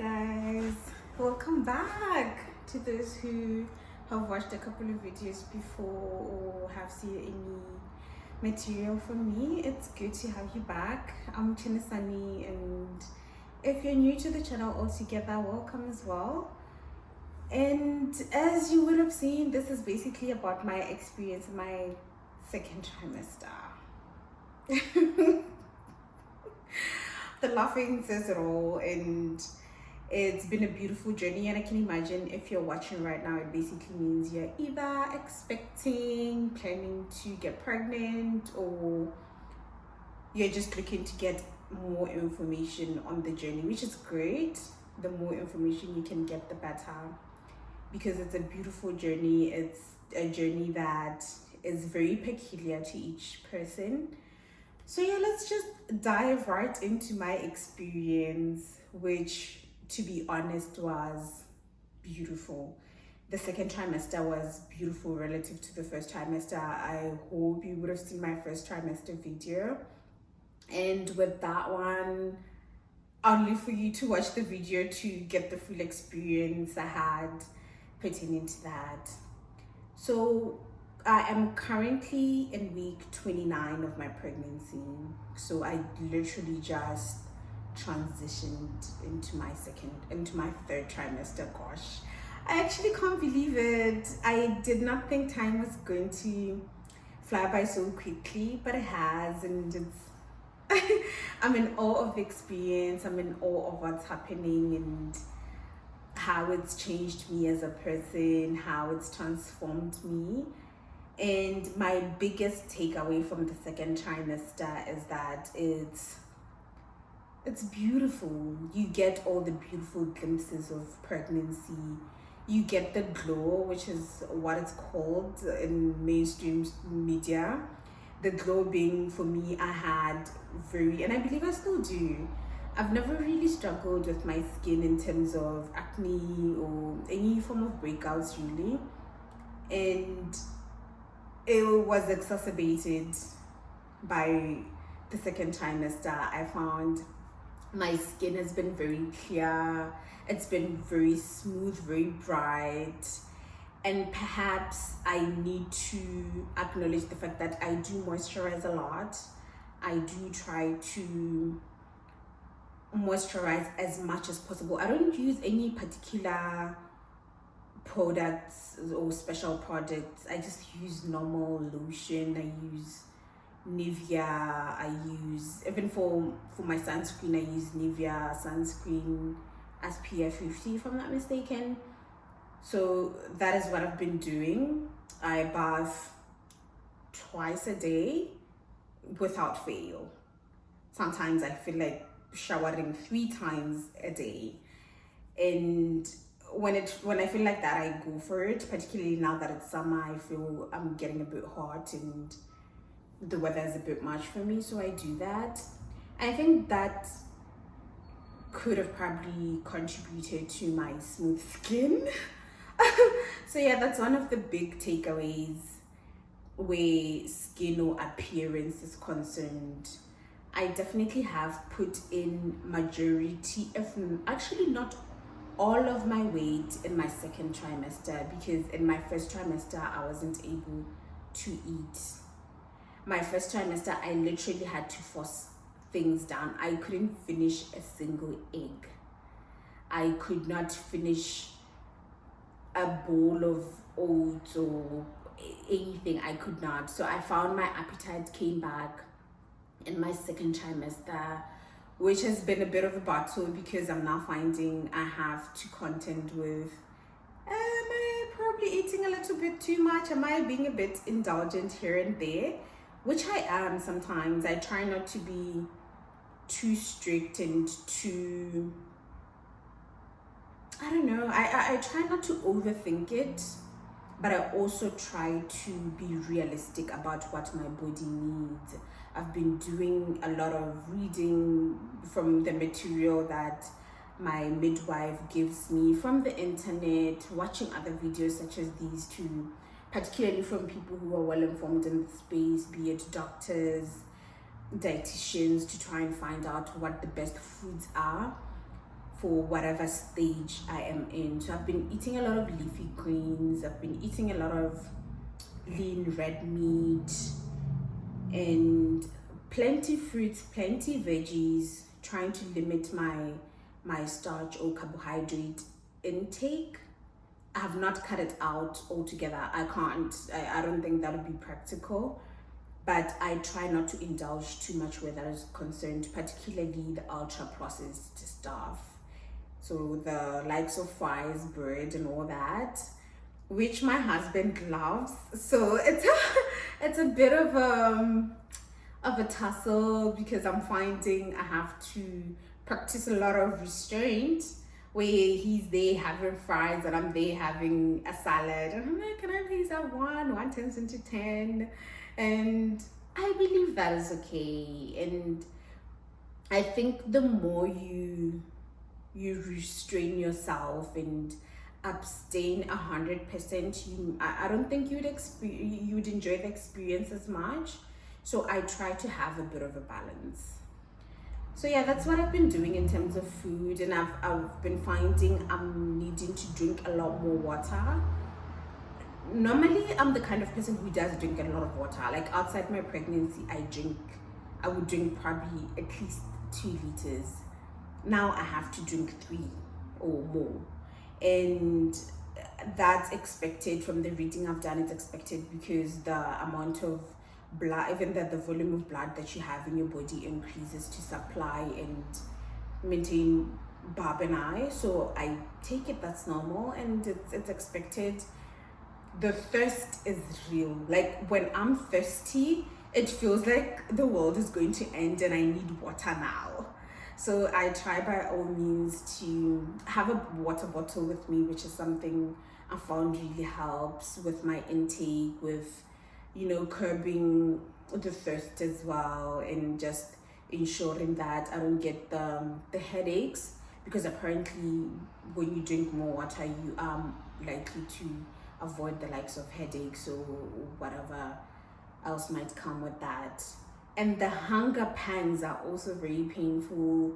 guys, welcome back to those who have watched a couple of videos before or have seen any material from me. It's good to have you back. I'm Chinisani, and if you're new to the channel altogether, welcome as well. And as you would have seen, this is basically about my experience in my second trimester. The laughing says it all, and it's been a beautiful journey. And I can imagine if you're watching right now, it basically means you're either expecting, planning to get pregnant, or you're just looking to get more information on the journey, which is great. The more information you can get, the better, because it's a beautiful journey. It's a journey that is very peculiar to each person. So yeah, let's just dive right into my experience, which, to be honest, was beautiful. The second trimester was beautiful relative to the first trimester. I hope you would have seen my first trimester video. And with that one, I'll leave for you to watch the video to get the full experience I had pertaining to that. So I am currently in week 29 of my pregnancy. So I literally just transitioned into my third trimester. Gosh, I actually can't believe it. I did not think time was going to fly by so quickly, but it has, and it's I'm in awe of the experience. I'm in awe of what's happening and how it's changed me as a person, how it's transformed me. And my biggest takeaway from the second trimester is that it's beautiful. You get all the beautiful glimpses of pregnancy. You get the glow, which is what it's called in mainstream media. The glow being, for me, I had and I believe I still do. I've never really struggled with my skin in terms of acne or any form of breakouts, really. And it was exacerbated by the second trimester. I found my skin has been very clear. It's been very smooth, very bright. And perhaps I need to acknowledge the fact that I do moisturize a lot. I do try to moisturize as much as possible. I don't use any particular products or special products. I just use normal lotion. I use Nivea. I use, even for my sunscreen, I use Nivea sunscreen SPF 50 if I'm not mistaken. So that is what I've been doing. I bath twice a day without fail. Sometimes I feel like showering 3 times a day, and when I feel like that, I go for it. Particularly now that it's summer, I feel I'm getting a bit hot and the weather is a bit much for me, so I do that. I think that could have probably contributed to my smooth skin. So yeah, that's one of the big takeaways where skin or appearance is concerned. I definitely have put in majority, if actually not all of my weight in my second trimester, because in my first trimester I wasn't able to eat. My first trimester, I literally had to force things down. I couldn't finish a single egg. I could not finish a bowl of oats or anything. I could not. So I found my appetite came back in my second trimester, which has been a bit of a battle, because I'm now finding I have to contend with, am I probably eating a little bit too much? Am I being a bit indulgent here and there? Which I am sometimes. I try not to be too strict and too, I don't know, I try not to overthink it, but I also try to be realistic about what my body needs. I've been doing a lot of reading from the material that my midwife gives me from the internet, watching other videos such as these too, particularly from people who are well informed in the space, be it doctors, dietitians, to try and find out what the best foods are for whatever stage I am in. So I've been eating a lot of leafy greens, I've been eating a lot of lean red meat, and plenty fruits, plenty veggies, trying to limit my starch or carbohydrate intake. I have not cut it out altogether. I can't. I don't think that would be practical. But I try not to indulge too much where that is concerned, particularly the ultra processed stuff. So the likes of fries, bread, and all that, which my husband loves. So it's a bit of a tussle, because I'm finding I have to practice a lot of restraint, where he's there having fries and I'm there having a salad, and I'm like, can I please have one turns into 10? And I believe that is okay. And I think the more you restrain yourself and abstain 100%, I don't think you would enjoy the experience as much. So I try to have a bit of a balance. So yeah, that's what I've been doing in terms of food, and I've been finding I'm needing to drink a lot more water. Normally, I'm the kind of person who does drink a lot of water. Like outside my pregnancy, I would drink probably at least 2 liters. Now I have to drink 3 or more. And that's expected from the reading I've done. It's expected because the amount of blood, even the volume of blood that you have in your body increases to supply and maintain Barb and I. So I take it that's normal, and it's expected. The thirst is real. Like when I'm thirsty, it feels like the world is going to end and I need water now. So I try by all means to have a water bottle with me, which is something I found really helps with my intake, with, you know, curbing the thirst as well, and just ensuring that I don't get the headaches, because apparently when you drink more water, you are likely to avoid the likes of headaches or whatever else might come with that. And the hunger pangs are also very painful.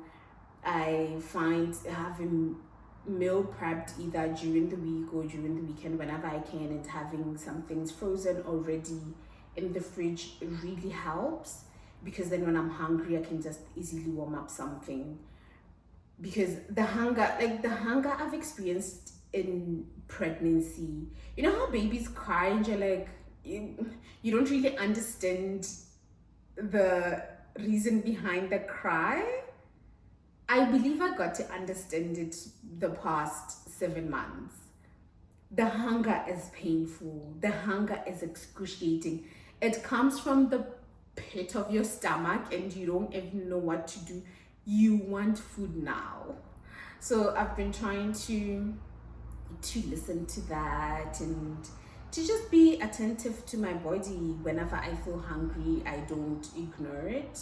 I find having meal prepped either during the week or during the weekend whenever I can, and having some things frozen already in the fridge really helps, because then when I'm hungry I can just easily warm up something. Because the hunger I've experienced in pregnancy, you know how babies cry and you're like, you don't really understand the reason behind the cry. I believe I got to understand it the past 7 months. The hunger is painful. The hunger is excruciating. It comes from the pit of your stomach and you don't even know what to do. You want food now. So I've been trying to listen to that and to just be attentive to my body. Whenever I feel hungry, I don't ignore it.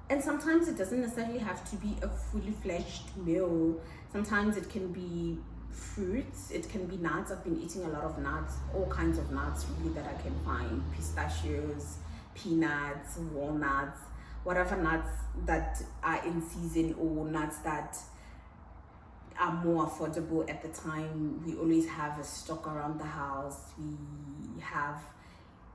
And sometimes it doesn't necessarily have to be a fully fledged meal. Sometimes it can be fruits, it can be nuts. I've been eating a lot of nuts, all kinds of nuts really that I can find: pistachios, peanuts, walnuts, whatever nuts that are in season, or nuts that are more affordable at the time. We always have a stock around the house. We have,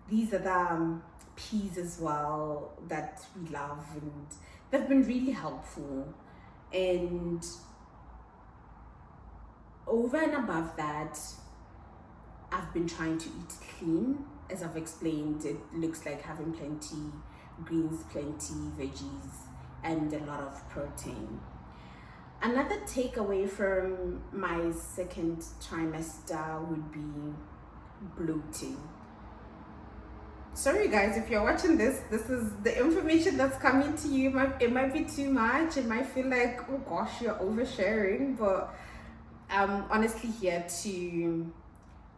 these are the peas as well that we love, and they've been really helpful. And over and above that, I've been trying to eat clean. As I've explained, it looks like having plenty greens, plenty veggies, and a lot of protein. Another takeaway from my second trimester would be bloating. Sorry guys, if you're watching this is the information that's coming to you. It might be too much. It might feel like, oh gosh, you're oversharing, but I'm honestly here to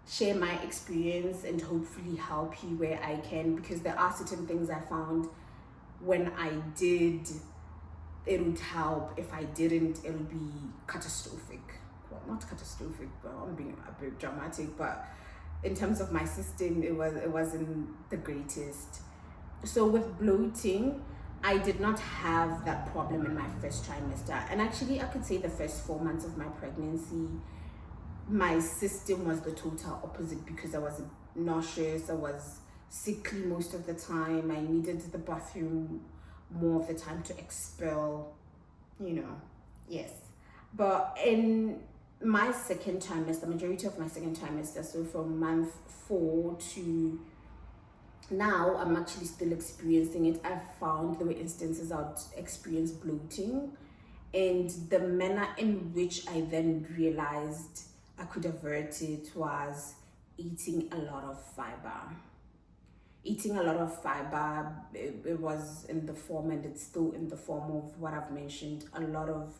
share my experience and hopefully help you where I can, because there are certain things I found when I did, it would help. If I didn't, it would be catastrophic. Well, not catastrophic, but I'm being a bit dramatic, but in terms of my system, it wasn't the greatest. So with bloating, I did not have that problem in my first trimester. And actually, I could say the first 4 months of my pregnancy, my system was the total opposite because I was nauseous, I was sickly most of the time, I needed the bathroom more of the time to expel, yes. But in my second trimester, majority of my second trimester, so from month 4 to now, I'm actually still experiencing it. I've found there were instances I'd experience bloating, and the manner in which I then realized I could avert it was eating a lot of fiber. Eating a lot of fiber, it was in the form, and it's still in the form of what I've mentioned, a lot of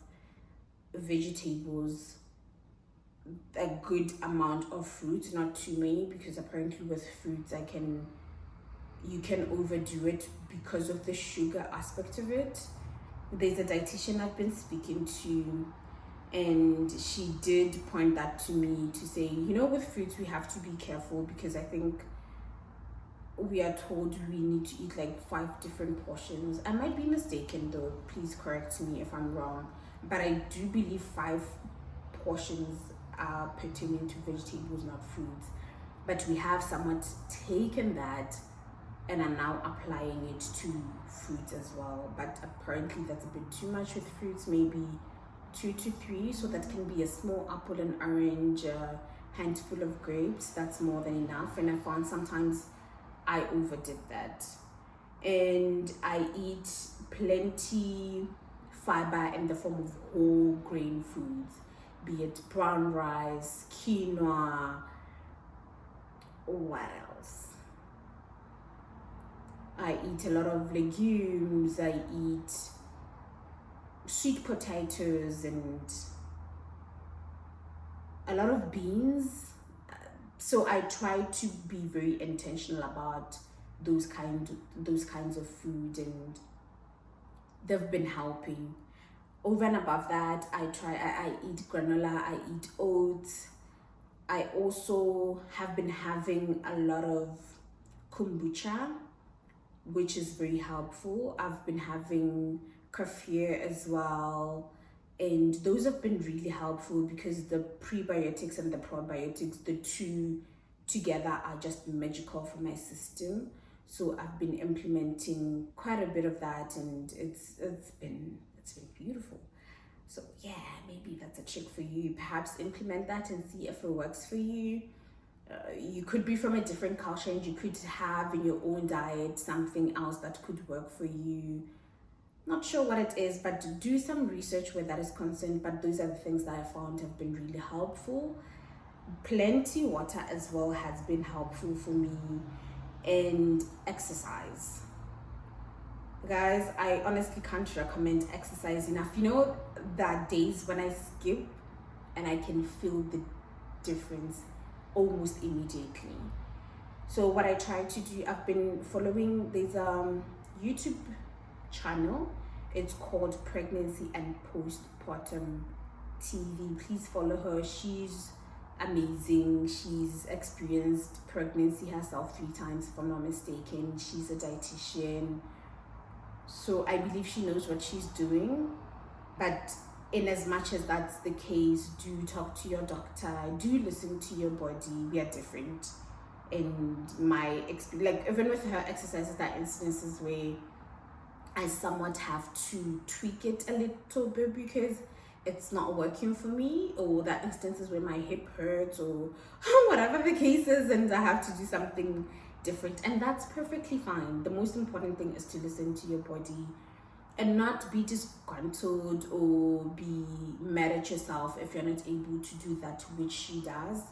vegetables, a good amount of fruits, not too many, because apparently with fruits you can overdo it because of the sugar aspect of it. There's a dietitian I've been speaking to, and she did point that to me to say, with fruits we have to be careful, because I think we are told we need to eat like 5 different portions. I might be mistaken though, please correct me if I'm wrong, but I do believe 5 portions are pertaining to vegetables, not fruits. But we have somewhat taken that and are now applying it to fruits as well. But apparently that's a bit too much with fruits, maybe 2 to 3. So that can be a small apple and orange, a handful of grapes. That's more than enough. And I found sometimes I overdid that. And I eat plenty fiber in the form of whole grain foods, be it brown rice, quinoa, what else? I eat a lot of legumes, I eat sweet potatoes and a lot of beans. So I try to be very intentional about those kinds of food, and they've been helping. Over and above that, I eat granola, I eat oats. I also have been having a lot of kombucha, which is very helpful. I've been having kefir as well, and those have been really helpful because the prebiotics and the probiotics, the two together, are just magical for my system. So I've been implementing quite a bit of that, and it's been beautiful. So yeah, maybe that's a trick for you. Perhaps implement that and see if it works for you. You could be from a different culture, and you could have in your own diet something else that could work for you. Not sure what it is, but do some research where that is concerned. But those are the things that I found have been really helpful. Plenty water as well has been helpful for me, and exercise. Guys, I honestly can't recommend exercise enough. There are days when I skip and I can feel the difference almost immediately. So what I try to do, I've been following, there's a YouTube channel, it's called Pregnancy and Postpartum TV. Please follow her. She's amazing. She's experienced pregnancy herself 3 times, if I'm not mistaken. She's a dietitian, so I believe she knows what she's doing. But in as much as that's the case, do talk to your doctor, do listen to your body. We are different. And my experience, like even with her exercises, there are instances where I somewhat have to tweak it a little bit because it's not working for me, or there are instances where my hip hurts or whatever the case is, and I have to do something different, and that's perfectly fine. The most important thing is to listen to your body and not be disgruntled or be mad at yourself if you're not able to do that which she does.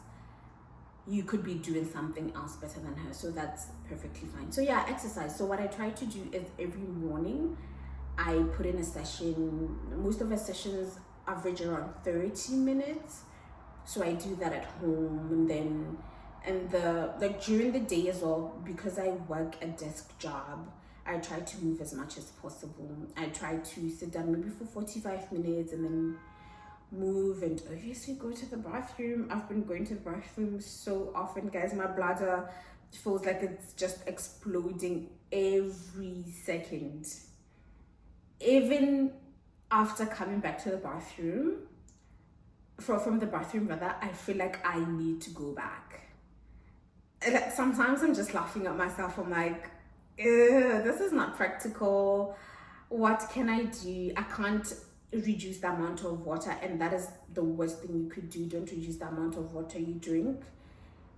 You could be doing something else better than her, so that's perfectly fine. So yeah, exercise. So what I try to do is every morning I put in a session. Most of the sessions average around 30 minutes, so I do that at home. And then during the day as well, because I work a desk job, I try to move as much as possible. I try to sit down maybe for 45 minutes and then move, and obviously go to the bathroom. I've been going to the bathroom so often, guys. My bladder feels like it's just exploding every second. even after coming back to the bathroom, from the bathroom rather, I feel like I need to go back. And sometimes I'm just laughing at myself. I'm like, "Ew, this is not practical. What can I do? I can't reduce the amount of water," and that is the worst thing you could do. Don't reduce the amount of water you drink.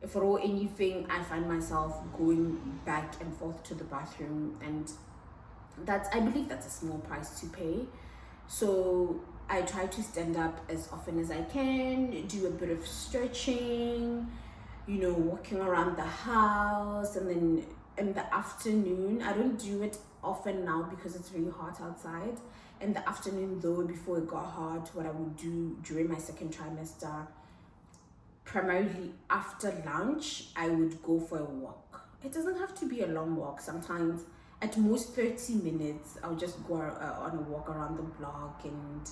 For all anything, I find myself going back and forth to the bathroom, and I believe that's a small price to pay. So I try to stand up as often as I can, do a bit of stretching, walking around the house. And then in the afternoon, I don't do it often now because it's really hot outside. In the afternoon though, before it got hot, what I would do during my second trimester, primarily after lunch, I would go for a walk. It doesn't have to be a long walk. Sometimes at most 30 minutes, I'll just go on a walk around the block and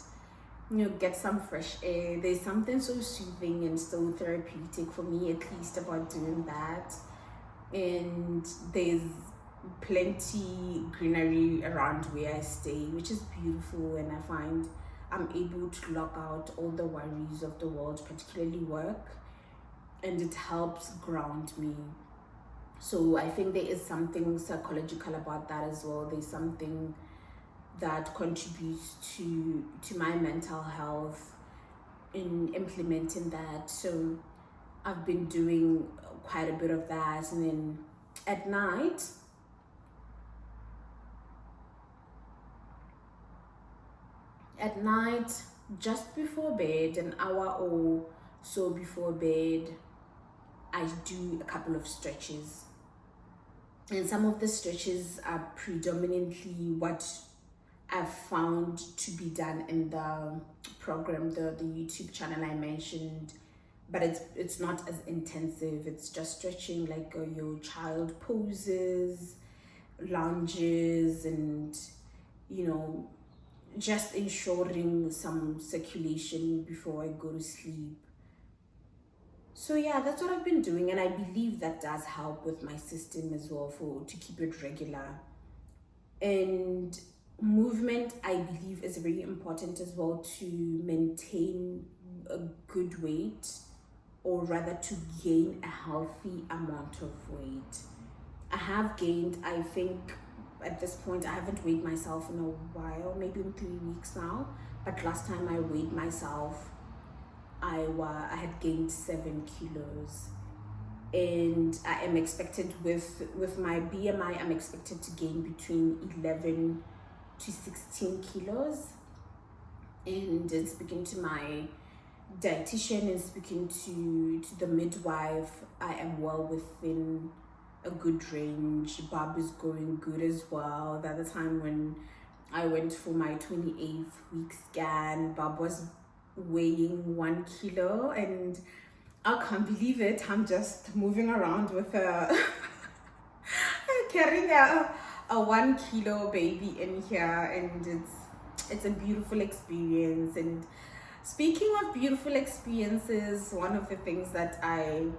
get some fresh air. There's something so soothing and so therapeutic for me, at least, about doing that. And there's plenty greenery around where I stay, which is beautiful, and I find I'm able to lock out all the worries of the world, particularly work, and it helps ground me. So I think there is something psychological about that as well. There's something that contributes to my mental health in implementing that. So I've been doing quite a bit of that. And then at night, just before bed, an hour or so before bed, I do a couple of stretches. And some of the stretches are predominantly what I've found to be done in the program, the YouTube channel I mentioned, but it's not as intensive. It's just stretching, like your child poses, lunges, and just ensuring some circulation before I go to sleep. So yeah, that's what I've been doing, and I believe that does help with my system as well, to keep it regular. And movement, I believe, is very important as well to maintain a good weight, or rather to gain a healthy amount of weight. I have gained, I think at this point, I haven't weighed myself in a while, maybe in 3 weeks now, but last time I weighed myself, I had gained 7 kilos. And I am expected, with my BMI, I'm expected to gain between 11 to 16 kilos. And in speaking to my dietitian and speaking to the midwife, I am well within a good range. Bob is going good as well. The other time when I went for my 28th week scan, Bob was weighing 1 kilo, and I can't believe it. I'm just moving around with carrying a 1 kilo baby in here, and it's a beautiful experience. And speaking of beautiful experiences, one of the things that I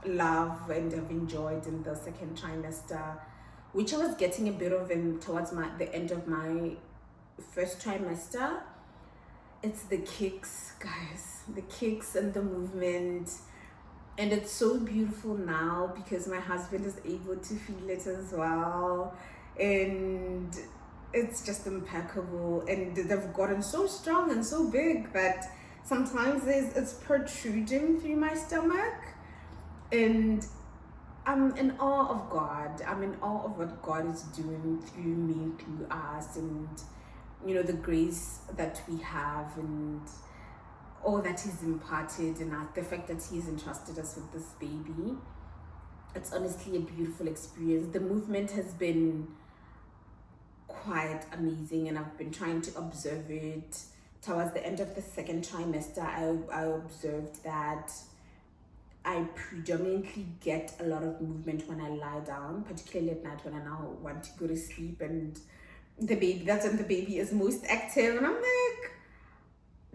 love and have enjoyed in the second trimester, which I was getting a bit of towards the end of my first trimester, it's the kicks, guys. The kicks and the movement. And it's so beautiful now because my husband is able to feel it as well. And it's just impeccable. And they've gotten so strong and so big that sometimes it's protruding through my stomach. And I'm in awe of God. I'm in awe of what God is doing through me, through us, and the grace that we have, and all that He's imparted in us, the fact that He's entrusted us with this baby. It's honestly a beautiful experience. The movement has been quite amazing, and I've been trying to observe it. Towards the end of the second trimester, I observed that I predominantly get a lot of movement when I lie down, particularly at night when I now want to go to sleep, and that's when the baby is most active, and I'm like,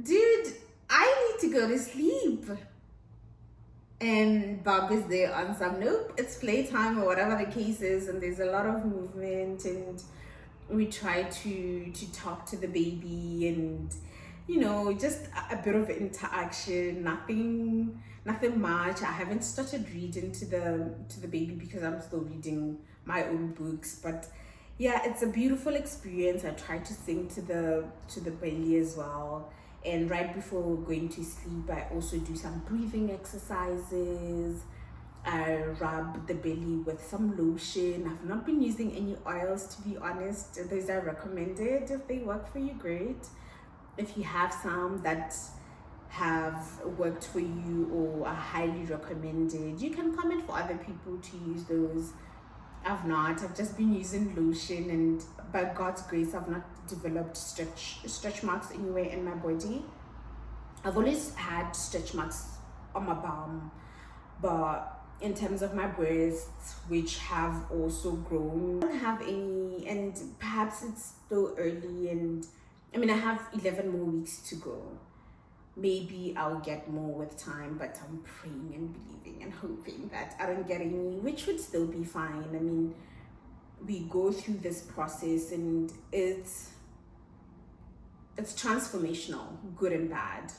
dude, I need to go to sleep. And Bob is there on some, nope, it's playtime, or whatever the case is, and there's a lot of movement. And We try to talk to the baby, and just a bit of interaction. Nothing much. I haven't started reading to the baby because I'm still reading my own books, but yeah, it's a beautiful experience. I try to sing to the baby as well, and right before going to sleep I also do some breathing exercises. I rub the belly with some lotion. I've not been using any oils, to be honest. Those are recommended. If they work for you, great. If you have some that have worked for you or are highly recommended, you can comment for other people to use those. I've not. I've just been using lotion, and by God's grace, I've not developed stretch marks anywhere in my body. I've always had stretch marks on my bum, but in terms of my breasts, which have also grown, I don't have any, and perhaps it's still early, and I mean I have 11 more weeks to go. Maybe I'll get more with time, but I'm praying and believing and hoping that I don't get any, which would still be fine. I mean, we go through this process, and it's transformational, good and bad.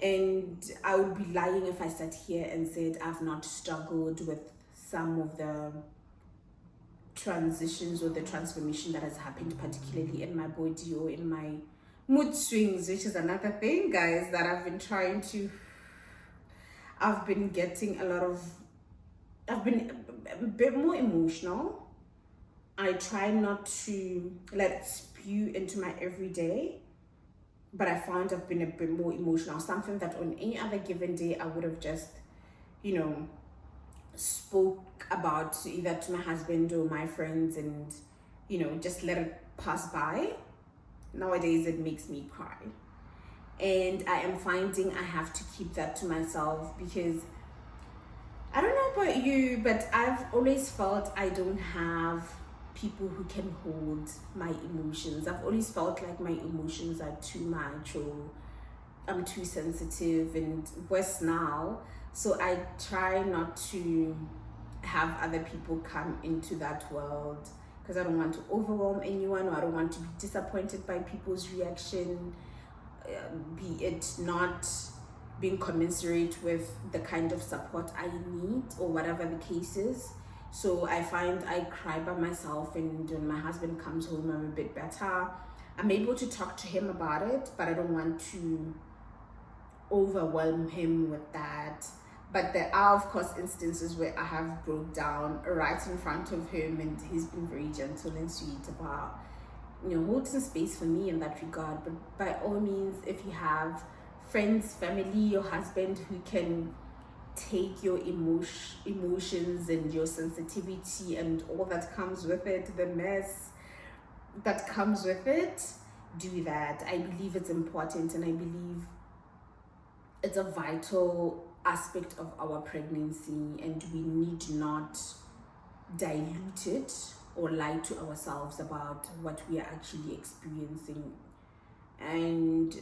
And I would be lying if I sat here and said I've not struggled with some of the transitions or the transformation that has happened, particularly in my body or in my mood swings, which is another thing, guys, that I've been getting I've been a bit more emotional. I try not to let it spew into my everyday, but I found I've been a bit more emotional. Something that on any other given day I would have just, spoke about either to my husband or my friends, and just let it pass by. Nowadays it makes me cry, and I am finding I have to keep that to myself, because I don't know about you, but I've always felt I don't have people who can hold my emotions. I've always felt like my emotions are too much, or I'm too sensitive, and worse now. So I try not to have other people come into that world, because I don't want to overwhelm anyone, or I don't want to be disappointed by people's reaction, be it not being commensurate with the kind of support I need, or whatever the case is. So I find I cry by myself, and when my husband comes home, I'm a bit better. I'm able to talk to him about it, but I don't want to overwhelm him with that. But there are, of course, instances where I have broke down right in front of him, and he's been very gentle and sweet about, holding space for me in that regard. But by all means, if you have friends, family, your husband who can take your emotions and your sensitivity and all that comes with it, the mess that comes with it, do that. I believe it's important, and I believe it's a vital aspect of our pregnancy, and we need not dilute it or lie to ourselves about what we are actually experiencing. And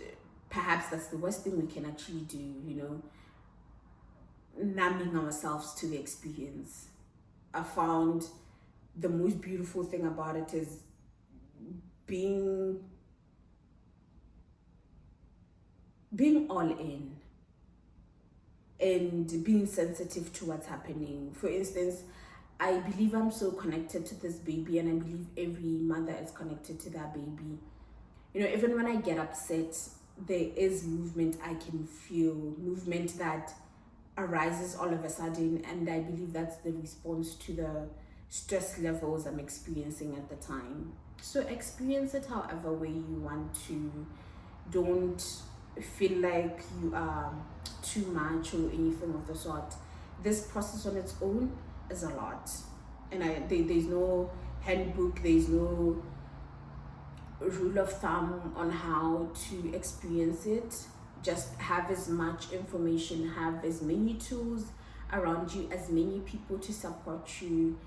perhaps that's the worst thing we can actually do, numbing ourselves to the experience. I found the most beautiful thing about it is being all in and being sensitive to what's happening. For instance, I believe I'm so connected to this baby, and I believe every mother is connected to their baby. Even when I get upset, there is movement I can feel, movement that arises all of a sudden, and I believe that's the response to the stress levels I'm experiencing at the time. So experience it however way you want to. Don't feel like you are too much or anything of the sort. This process on its own is a lot, and there's no handbook, there's no rule of thumb on how to experience it. Just have as much information, have as many tools around you, as many people to support you.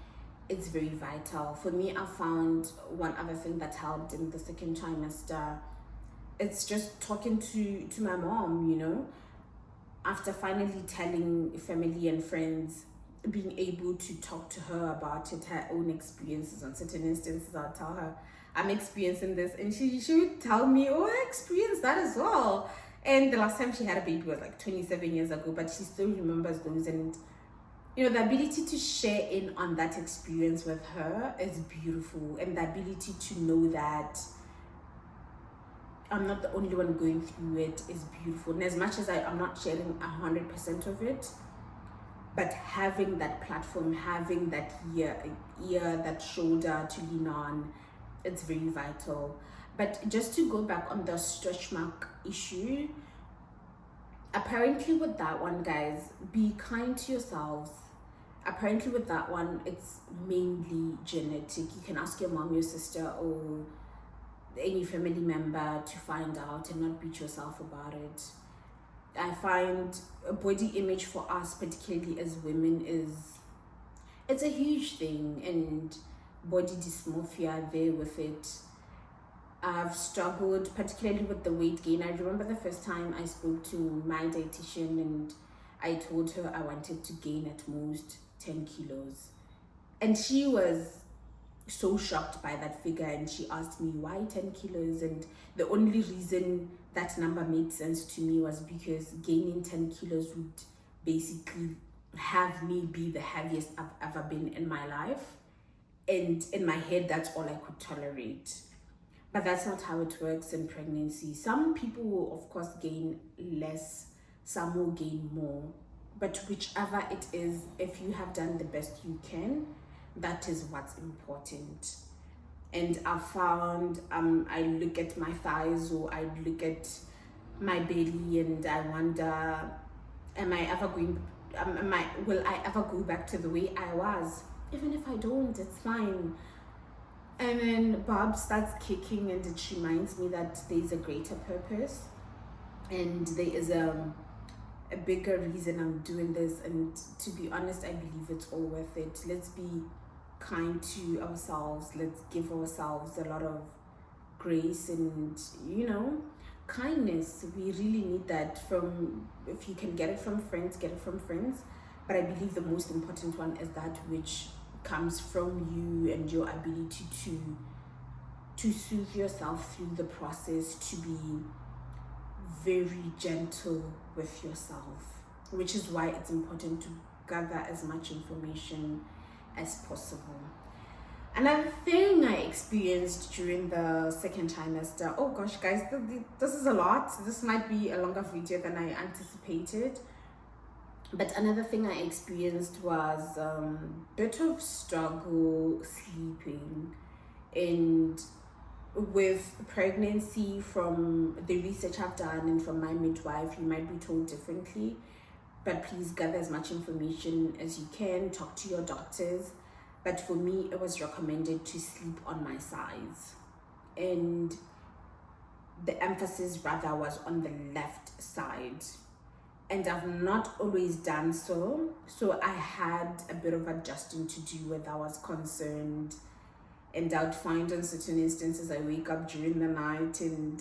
It's very vital. For me, I found one other thing that helped in the second trimester. It's just talking to my mom, after finally telling family and friends, being able to talk to her about it, her own experiences. On certain instances, I'll tell her I'm experiencing this. And she would tell me, oh, I experienced that as well. And the last time she had a baby was like 27 years ago, but she still remembers those. And you know, the ability to share in on that experience with her is beautiful, and the ability to know that I'm not the only one going through it is beautiful. And as much as I'm not sharing 100% of it, but having that platform, having that ear, that shoulder to lean on, it's very vital. But just to go back on the stretch mark issue, apparently with that one, guys, be kind to yourselves. Apparently with that one, it's mainly genetic. You can ask your mom, your sister, or any family member to find out, and not beat yourself about it. I find a body image for us, particularly as women, it's a huge thing, and body dysmorphia there with it. I've struggled particularly with the weight gain. I remember the first time I spoke to my dietitian and I told her I wanted to gain at most 10 kilos. And she was so shocked by that figure, and she asked me why 10 kilos. And the only reason that number made sense to me was because gaining 10 kilos would basically have me be the heaviest I've ever been in my life. And in my head, that's all I could tolerate. But that's not how it works in pregnancy. Some people will, of course, gain less, some will gain more. But whichever it is, if you have done the best you can, that is what's important. And I found I look at my thighs, or I look at my belly, and I wonder, will I ever go back to the way I was? Even if I don't, it's fine. And then Bob starts kicking, and it reminds me that there's a greater purpose, and there is a bigger reason I'm doing this. And to be honest, I believe it's all worth it. Let's be kind to ourselves. Let's give ourselves a lot of grace and, you know, kindness. We really need that from, if you can get it from friends, get it from friends. But I believe the most important one is that which comes from you, and your ability to soothe yourself through the process, to be very gentle with yourself, which is why it's important to gather as much information as possible. Another thing I experienced during the second trimester, oh gosh guys, this is a lot. This might be a longer video than I anticipated. But another thing I experienced was a bit of struggle sleeping. And with pregnancy, from the research I've done and from my midwife, you might be told differently. But please gather as much information as you can, talk to your doctors. But for me, it was recommended to sleep on my sides. And the emphasis rather was on the left side. And I've not always done so. So I had a bit of adjusting to do where I was concerned. And I would find in certain instances I wake up during the night and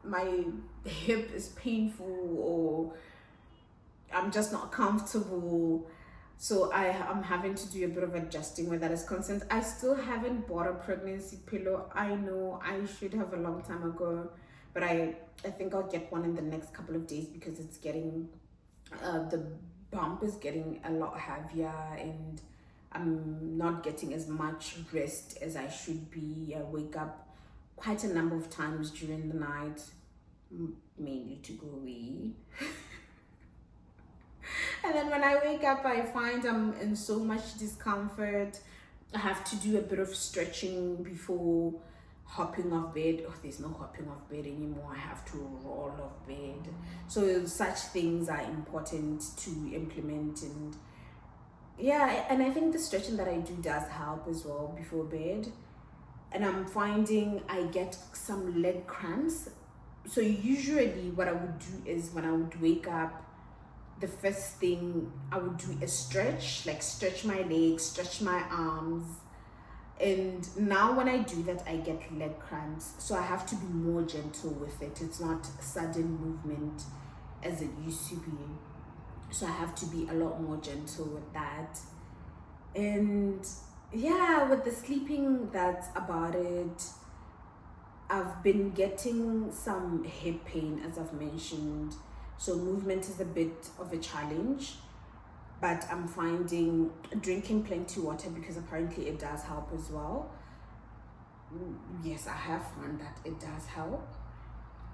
my hip is painful, or I'm just not comfortable. So I'm having to do a bit of adjusting where that is concerned. I still haven't bought a pregnancy pillow. I know I should have a long time ago, but I think I'll get one in the next couple of days, because it's getting, the bump is getting a lot heavier, and I'm not getting as much rest as I should be. I wake up quite a number of times during the night, mainly to go wee. And then when I wake up, I find I'm in so much discomfort. I have to do a bit of stretching before hopping off bed. Oh, there's no hopping off bed anymore. I have to roll off bed. So such things are important to implement. And yeah, and I think the stretching that I do does help as well before bed. And I'm finding I get some leg cramps. So usually what I would do is, when I would wake up, the first thing I would do is stretch, like stretch my legs, stretch my arms. And now when I do that, I get leg cramps. So I have to be more gentle with it. It's not sudden movement as it used to be. So I have to be a lot more gentle with that. And yeah, with the sleeping, that's about it. I've been getting some hip pain, as I've mentioned, so movement is a bit of a challenge. But I'm finding drinking plenty water, because apparently it does help as well. Yes, I have found that it does help.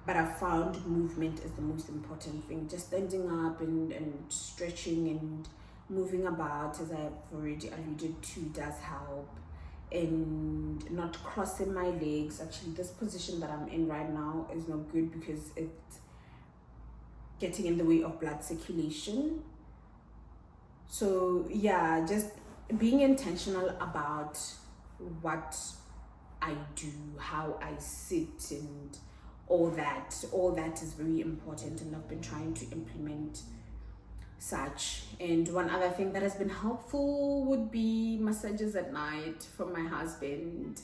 But I found movement is the most important thing. Just standing up and stretching and moving about, as I've already alluded to, does help. And not crossing my legs. Actually, this position that I'm in right now is not good, because it's getting in the way of blood circulation. So yeah, just being intentional about what I do, how I sit, and all that is very important, and I've been trying to implement such. And one other thing that has been helpful would be massages at night from my husband.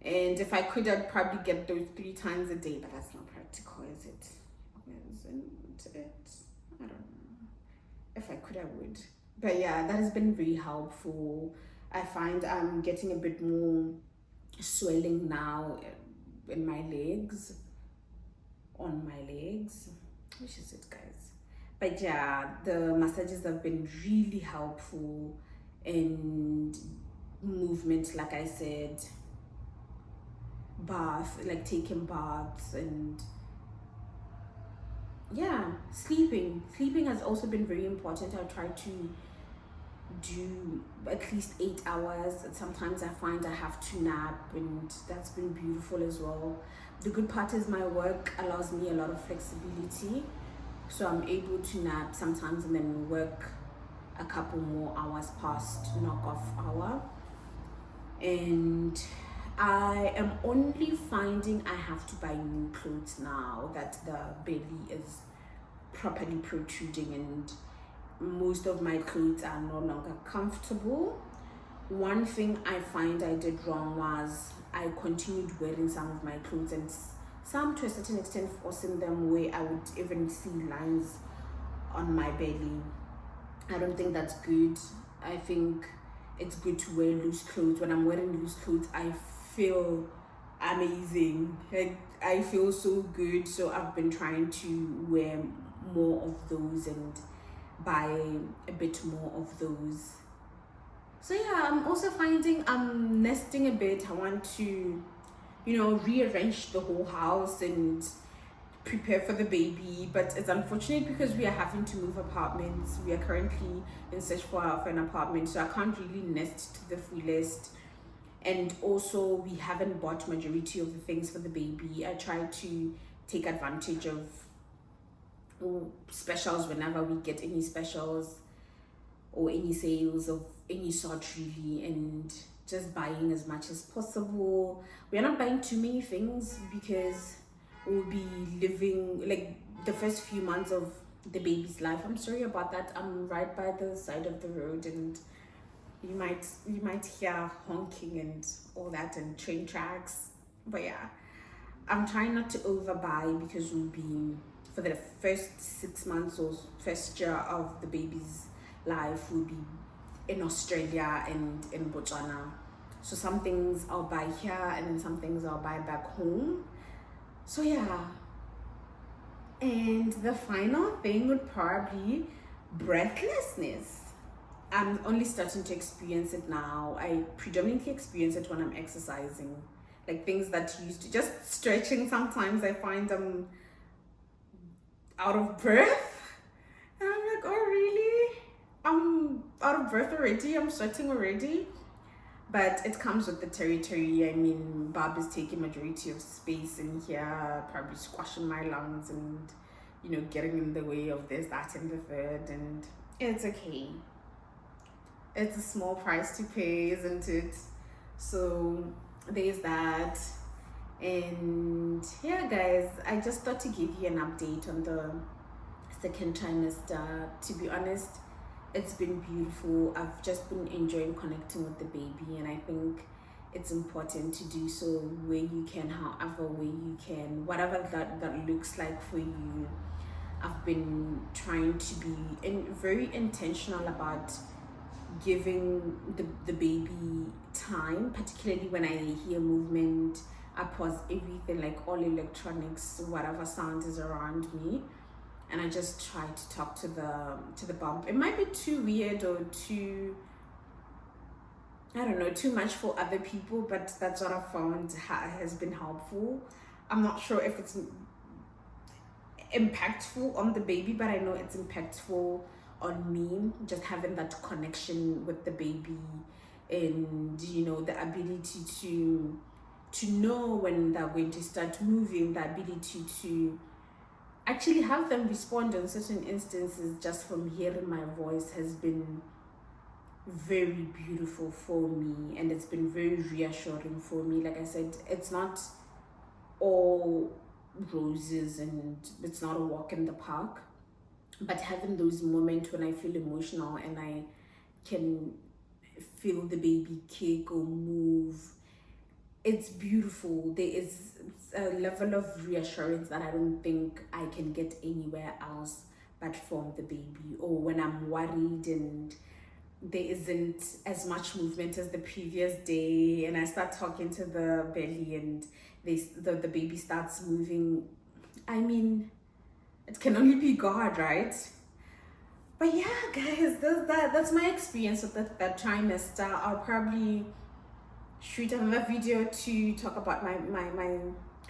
And if I could, I'd probably get those 3 times a day, but that's not practical, is it? Isn't it? I don't know. If I could, I would. But yeah, that has been very helpful. I find I'm getting a bit more swelling now in my legs, on my legs. Which is it, guys? But yeah, the massages have been really helpful, and movement, like I said, like taking baths, and yeah, sleeping has also been very important. I try to do at least 8 hours, and sometimes I find I have to nap, and that's been beautiful as well. The good part is my work allows me a lot of flexibility, so I'm able to nap sometimes and then work a couple more hours past knock off hour. And I am only finding I have to buy new clothes now that the belly is properly protruding, and most of my clothes are no longer comfortable. One thing I find I did wrong was I continued wearing some of my clothes, and some to a certain extent forcing them, where I would even see lines on my belly. I don't think that's good. I think it's good to wear loose clothes. When I'm wearing loose clothes, I feel amazing. Like, I feel so good. So I've been trying to wear more of those and buy a bit more of those. So yeah, I'm also finding I'm nesting a bit. I want to, rearrange the whole house and prepare for the baby, but it's unfortunate because we are having to move apartments. We are currently in search for an apartment, so I can't really nest to the fullest. And also, we haven't bought majority of the things for the baby. I try to take advantage of specials whenever we get any specials or any sales of any sort, really, and just buying as much as possible. We are not buying too many things, because we'll be living like the first few months of the baby's life. I'm sorry about that. I'm right by the side of the road, and you might hear honking and all that, and train tracks. But yeah, I'm trying not to overbuy, because we'll be, for the first 6 months or first year of the baby's life, will be in Australia and in Botswana. So some things I'll buy here, and then some things I'll buy back home. So yeah. And the final thing would probably breathlessness. I'm only starting to experience it now. I predominantly experience it when I'm exercising. Like, things that used to just stretching, sometimes I find I'm out of breath. And I'm like, oh really? I'm out of breath already, I'm sweating already. But it comes with the territory. I mean, Bob is taking majority of space in here, probably squashing my lungs and, getting in the way of this, that, and the third. And it's okay. It's a small price to pay, isn't it? So there's that. And yeah, guys, I just thought to give you an update on the second trimester. To be honest, it's been beautiful. I've just been enjoying connecting with the baby, and I think it's important to do so where you can, however way you can, whatever that looks like for you. I've been trying to be very intentional about giving the baby time, particularly when I hear movement. I pause everything, like all electronics, whatever sound is around me, and I just try to talk to the bump. It might be too weird or too, I don't know, too much for other people, but that's what I found has been helpful. I'm not sure if it's impactful on the baby, but I know it's impactful on me, just having that connection with the baby, and the ability to know when they're going to start moving, the ability to actually have them respond in certain instances just from hearing my voice has been very beautiful for me, and it's been very reassuring for me. Like I said, it's not all roses and it's not a walk in the park, but having those moments when I feel emotional and I can feel the baby kick or move, it's beautiful. There is a level of reassurance that I don't think I can get anywhere else but from the baby. Or when I'm worried and there isn't as much movement as the previous day, and I start talking to the belly and the baby starts moving. I mean, it can only be God, right? But yeah, guys, that's my experience with that trimester. I'll probably shoot another video to talk about my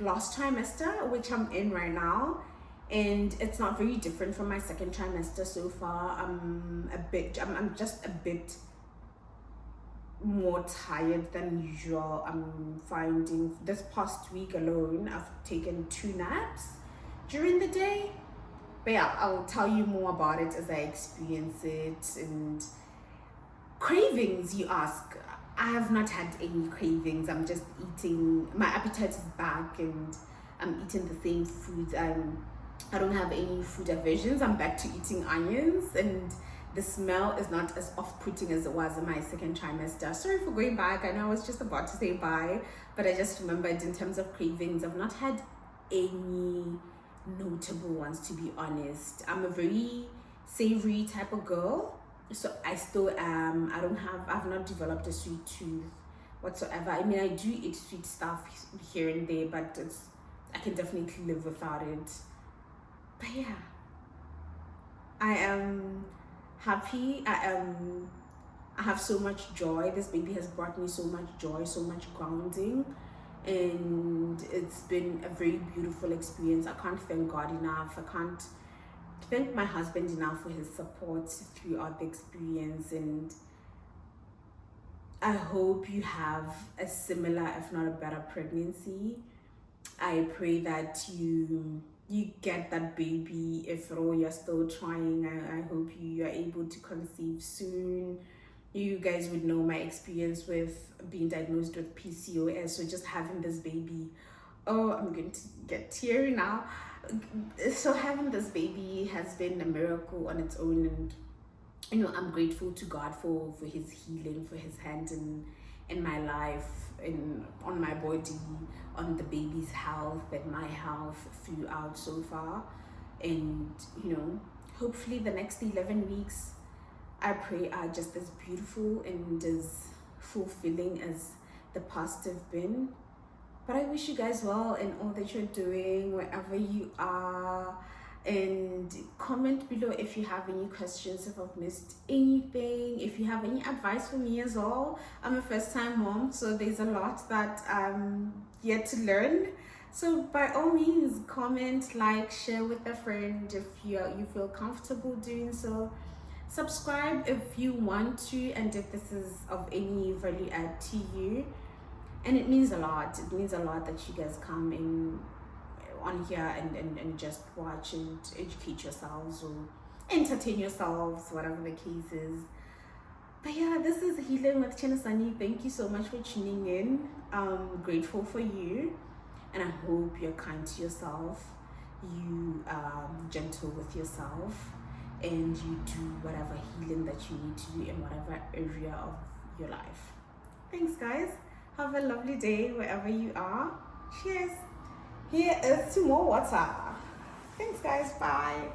last trimester, which I'm in right now, and it's not very different from my second trimester so far. I'm just a bit more tired than usual. I'm finding this past week alone I've taken 2 naps during the day, but yeah, I'll tell you more about it as I experience it. And cravings, you ask. I have not had any cravings. I'm just eating, my appetite is back and I'm eating the same food. I don't have any food aversions. I'm back to eating onions, and the smell is not as off-putting as it was in my second trimester. Sorry for going back. I know I was just about to say bye, but I just remembered in terms of cravings, I've not had any notable ones, to be honest. I'm a very savory type of girl, so I still am. I've not developed a sweet tooth whatsoever. I mean, I do eat sweet stuff here and there, but I can definitely live without it. But yeah, I am happy. I have so much joy. This baby has brought me so much joy, so much grounding, and it's been a very beautiful experience. I can't thank God enough. I can't thank my husband enough for his support throughout the experience, and I hope you have a similar, if not a better, pregnancy. I pray that you get that baby. If at all you're still trying, I hope you are able to conceive soon. You guys would know my experience with being diagnosed with PCOS, so just having this baby, oh, I'm going to get teary now. So having this baby has been a miracle on its own, and I'm grateful to God for his healing, for his hand in my life, on my body, on the baby's health and my health throughout so far. And hopefully the next 11 weeks, I pray, are just as beautiful and as fulfilling as the past have been. But I wish you guys well in all that you're doing, wherever you are. And comment below if you have any questions, if I've missed anything, if you have any advice for me as well. I'm a first-time mom, so there's a lot that I'm yet to learn. So by all means, comment, like, share with a friend if you feel comfortable doing so. Subscribe if you want to, and if this is of any value add to you. And it means a lot. It means a lot that you guys come in on here and just watch and educate yourselves or entertain yourselves, whatever the case is. But yeah, this is Healing with Chinasani. Thank you so much for tuning in. I'm grateful for you, and I hope you're kind to yourself, you are gentle with yourself, and you do whatever healing that you need to do in whatever area of your life. Thanks, guys. Have a lovely day wherever you are. Cheers. Here is some more water. Thanks, guys. Bye.